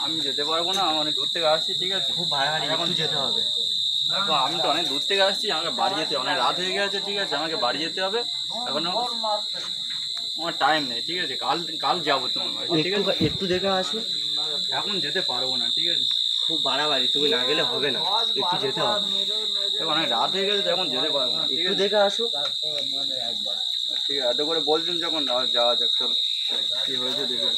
আমি যেতে পারবো না, আমি অনেক দূর থেকে আসছি। ঠিক আছে, খুব বাড়াবাড়ি, এখন যেতে হবে। দেখো আমি তো অনেক দূর থেকে আসছি, আমাকে বাড়ি যেতে, অনেক রাত হয়ে গেছে। ঠিক আছে, আমাকে বাড়ি যেতে হবে, এখনো আমার টাইম নেই। ঠিক আছে, কাল যাবো তোমার বাড়ি। ঠিক আছে, একটু দেখে আসো। এখন যেতে পারবো না। ঠিক আছে, খুব বাড়াবাড়ি, তুমি না গেলে হবে না, একটু যেতে হবে। দেখো অনেক রাত হয়ে গেছে, এখন যেতে পারবো না। একটু দেখে আসো। ঠিক আছে, এত করে বলছেন যখন যাওয়া যাক, চলো কি হয়েছে দেখে।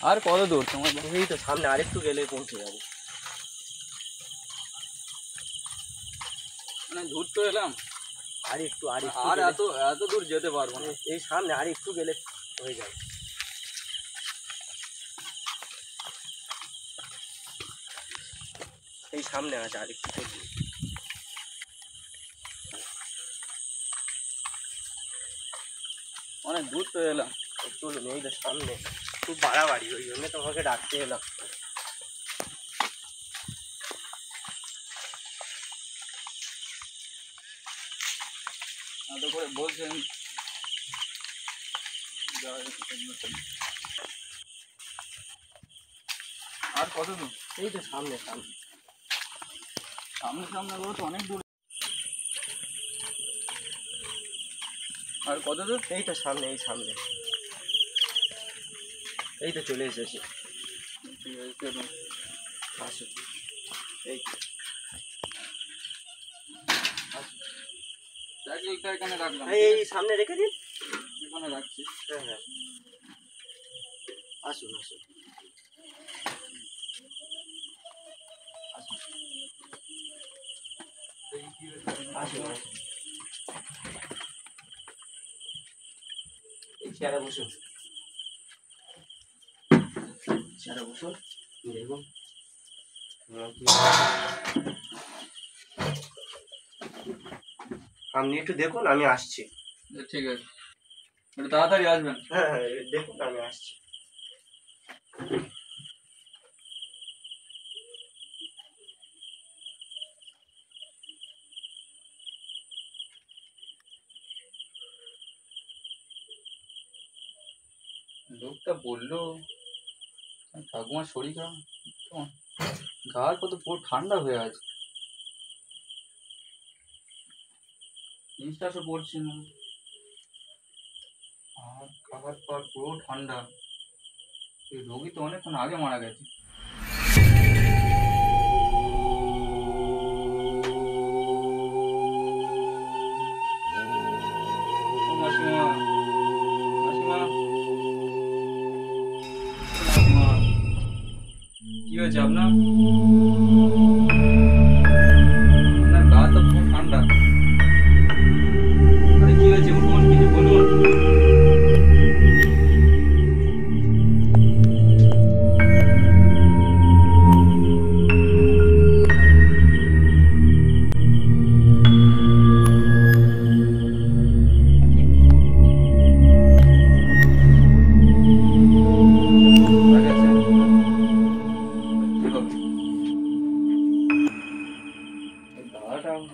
আর কত দূর তোমার? এই তো সামনে, আরেকটু গেলে পৌঁছে যাবে। মানে দূর তো এলাম, আর একটু আর এত দূর যেতে পারবো না। এই সামনে আর একটু গেলে হয়ে যাবে। এই সামনে আছে, আর একটু। অনেক দূর তো এলাম, চলুন, এই তো সামনে। খুব বাড়াবাড়ি, ওই জন্য তোমাকে ডাকতে এলাম। এত করে বলছেন, আর কত দূর? এই তো সামনে সামনে সামনে সামনে বলো তো অনেক দূর। আর কত দূর? এই তো সামনে, এই সামনে, এই তো চলে এসেছি। ঠিক আছে, চলো আসো। এই সাইকেলটা এখানে রাখলাম, এই সামনে রেখে দিন। এখানে রাখছি। হ্যাঁ হ্যাঁ, আসুন আসুন আসুন আসুন আসুন। এই চেয়ারে বসুন, চেয়ারে বসুন। দেখুন আপনি একটু দেখুন, আমি আসছি। ঠিক আছে, একটু তাড়াতাড়ি আসবেন। হ্যাঁ হ্যাঁ, দেখুন আমি আসছি। লোকটা বললো ঠাকুমার শরীর খারাপ, গা কত পুরো ঠান্ডা হয়ে আছে, নিঃশ্বাসও পড়ছে না, আর খাবার পর পুরো ঠান্ডা। এই রোগী তো অনেকক্ষণ আগে মারা গেছে। মাসিমা, মাসিমা, মাসিমা, কি হয়েছে আপনার? আপনার গা তো পুরো ঠান্ডা। আরে কি হয়েছে, উঠুন, কিছু বলুন।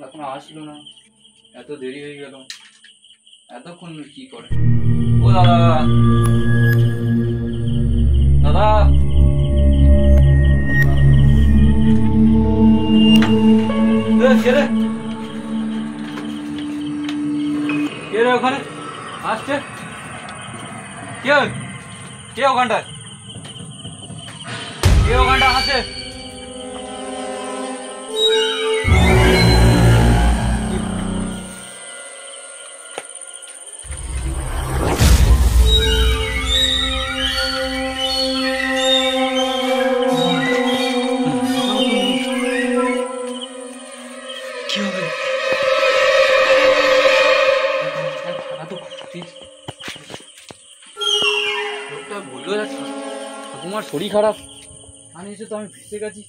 এখন আসলো না, এত দেরি হয়ে গেল, এতক্ষণ কি করে? ও দাদা, দাদা, কে রে ওখানে আসছে? কে কে ওখানটায়? কে ওখানটা আসে? লোকটা বললো ঠাকুমার শরীর খারাপ, আমি এসে তো আমি ভেসে গেছি,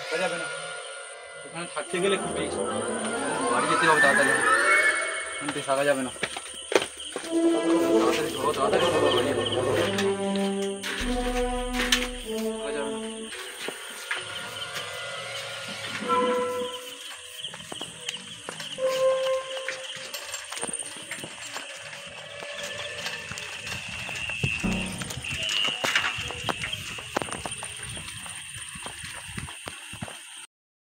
থাকা যাবে না, এখানে থাকতে গেলে খুব বাড়ি যেতে হবে তাড়াতাড়ি, কিন্তু থাকা যাবে না। তাড়াতাড়ি চলো, তাড়াতাড়ি চলো, বাড়ি যেতে হবে।